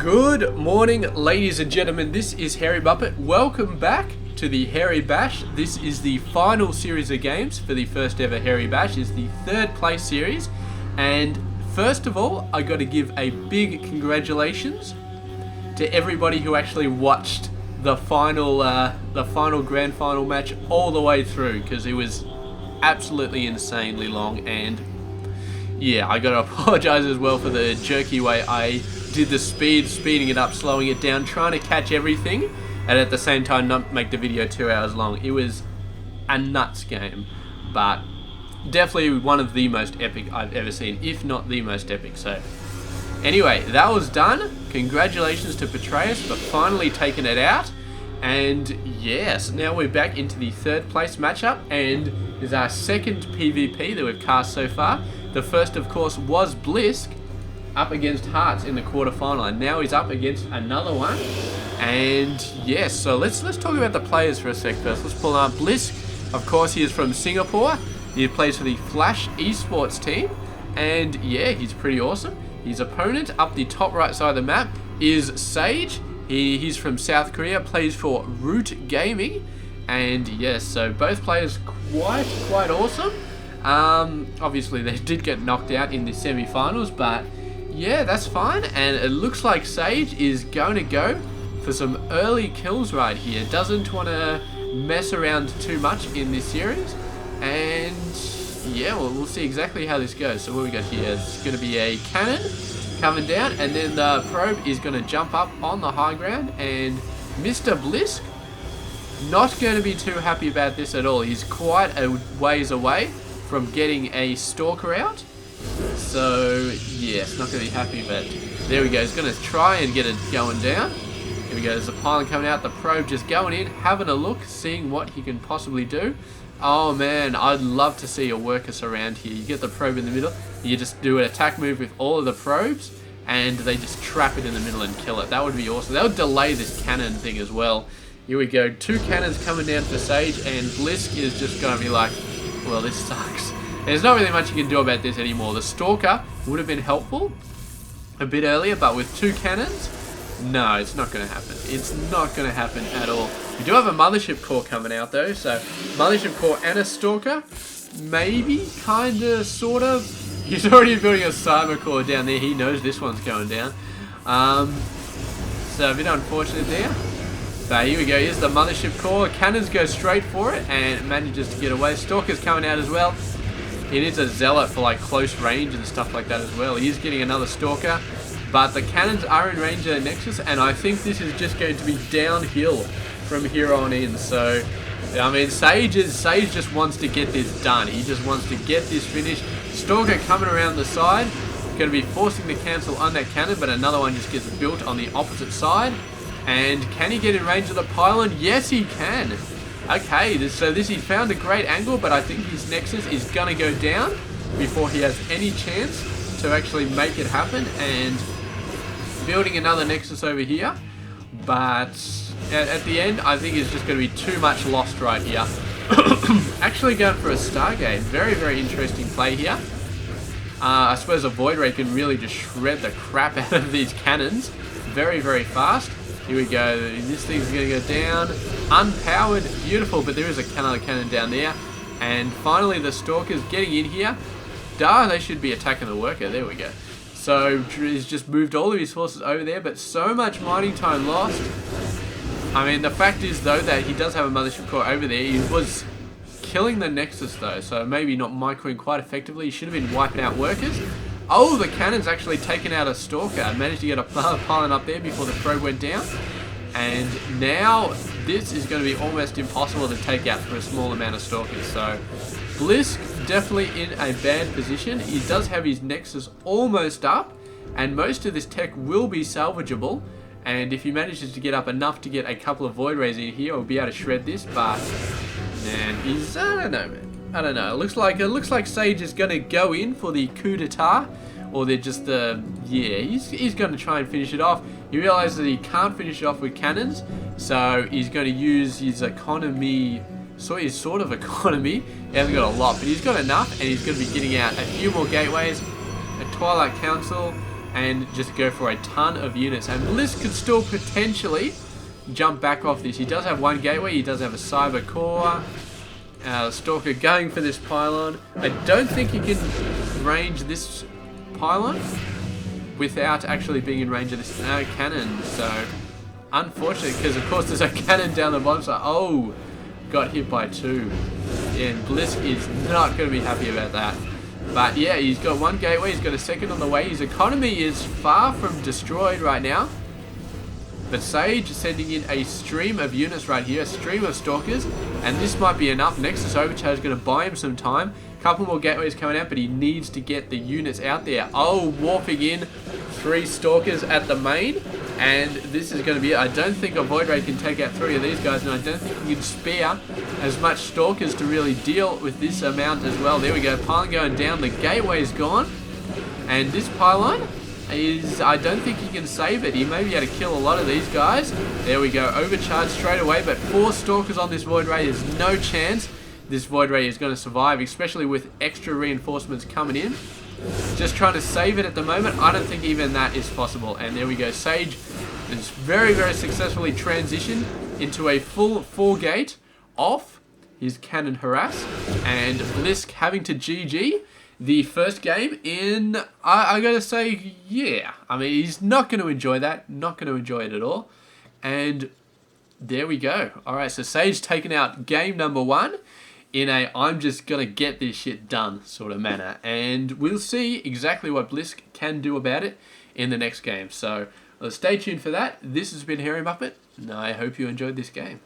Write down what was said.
Good morning, ladies and gentlemen. This is Harry Muppet. Welcome back to the Harry Bash. This is the final series of games for the first ever Harry Bash. It's the third place series. And first of all, I got to give a big congratulations to everybody who actually watched the final grand final match all the way through, because it was absolutely insanely long. And yeah, I got to apologize as well for the jerky way I did the speeding it up, slowing it down, trying to catch everything, and at the same time not make the video 2 hours long. It was a nuts game, but definitely one of the most epic I've ever seen, if not the most epic. So anyway, that was done. Congratulations to Petraeus for finally taking it out. And yes, now we're back into the third place matchup, and is our second PvP that we've cast so far. The first, of course, was BlysK up against Hearts in the quarterfinal, and now he's up against another one. And yes, so let's talk about the players for a sec first. Let's pull up BlysK. Of course, he is from Singapore. He plays for the Flash esports team, and yeah, he's pretty awesome. His opponent up the top right side of the map is Sage. He's from South Korea, plays for Root Gaming, and yes, so both players quite awesome. Obviously they did get knocked out in the semi-finals, but yeah, that's fine. And it looks like Sage is going to go for some early kills right here. Doesn't want to mess around too much in this series. And yeah, well, we'll see exactly how this goes. So what we got here is going to be a cannon coming down, and then the probe is going to jump up on the high ground. And Mr. BlysK not going to be too happy about this at all. He's quite a ways away from getting a stalker out. So yeah, it's not going to be happy, but there we go. He's going to try and get it going down. Here we go. There's a pylon coming out. The probe just going in, having a look, seeing what he can possibly do. Oh man, I'd love to see a workus around here. You get the probe in the middle. You just do an attack move with all of the probes, and they just trap it in the middle and kill it. That would be awesome. That would delay this cannon thing as well. Here we go. 2 cannons coming down for Sage, and BlysK is just going to be like, well, this sucks. There's not really much you can do about this anymore. The Stalker would have been helpful a bit earlier, but with 2 cannons, no, it's not going to happen. It's not going to happen at all. We do have a Mothership Core coming out though, so Mothership Core and a Stalker, maybe, kinda, sort of. He's already building a Cyber Core down there. He knows this one's going down. So a bit unfortunate there. But here we go. Here's the Mothership Core. Cannons go straight for it and manages to get away. Stalker's coming out as well. He needs a Zealot for like close range and stuff like that as well. He is getting another Stalker, but the cannons are in range of the Nexus, and I think this is just going to be downhill from here on in. So, I mean, Sage just wants to get this done. He just wants to get this finished. Stalker coming around the side, going to be forcing the cancel on that cannon, but another one just gets built on the opposite side. And can he get in range of the pylon? Yes, he can. Okay, he found a great angle, but I think his Nexus is going to go down before he has any chance to actually make it happen. And building another Nexus over here, but at the end, I think it's just going to be too much lost right here. Actually going for a Stargate. Very interesting play here. I suppose a Void Ray can really just shred the crap out of these cannons very fast. Here we go. This thing's going to go down. Unpowered. Beautiful. But there is another cannon down there. And finally, the Stalker's getting in here. They should be attacking the worker. There we go. So he's just moved all of his forces over there. But so much mining time lost. I mean, the fact is, though, that he does have a Mothership Core over there. He was killing the Nexus, though. So maybe not microing quite effectively. He should have been wiping out workers. Oh, the cannon's actually taken out a Stalker. I managed to get a pylon up there before the probe went down. And now this is going to be almost impossible to take out for a small amount of Stalkers. So BlysK definitely in a bad position. He does have his Nexus almost up, and most of this tech will be salvageable. And if he manages to get up enough to get a couple of Void Rays in here, he'll be able to shred this. But man, I don't know, man. I don't know. It looks like Sage is going to go in for the coup d'etat, or they're just yeah, he's going to try and finish it off. He realizes that he can't finish it off with cannons, so he's going to use his economy. So his sort of economy. He hasn't got a lot, but he's got enough, and he's going to be getting out a few more gateways, a Twilight Council, and just go for a ton of units. And BlysK could still potentially jump back off this. He does have one gateway, he does have a cyber core. Stalker going for this pylon. I don't think he can range this pylon without actually being in range of this cannon. So, unfortunate, because of course there's a cannon down the bottom. So, oh, got hit by 2. And BlysK is not going to be happy about that. But yeah, he's got one gateway, he's got a second on the way. His economy is far from destroyed right now. But Sage is sending in a stream of units right here, a stream of stalkers, and this might be enough. Nexus Overcharge is going to buy him some time. Couple more gateways coming out, but he needs to get the units out there. Oh, warping in 3 stalkers at the main, and this is going to be, I don't think a Void Ray can take out 3 of these guys, and I don't think he can spare as much stalkers to really deal with this amount as well. There we go, pylon going down, the gateway's gone, and this pylon is, I don't think he can save it. He may be able to kill a lot of these guys. There we go, overcharge straight away, but 4 stalkers on this Void Ray, there's no chance this Void Ray is going to survive, especially with extra reinforcements coming in. Just trying to save it at the moment. I don't think even that is possible. And there we go, Sage is very, very successfully transitioned into a full 4-gate off his cannon harass, and BlysK having to GG the first game in, I gotta say, yeah. I mean, he's not going to enjoy that. Not going to enjoy it at all. And there we go. Alright, so Sage taking out game number 1 in a I'm just going to get this shit done sort of manner. And we'll see exactly what BlysK can do about it in the next game. So stay tuned for that. This has been Hairy Muppet, and I hope you enjoyed this game.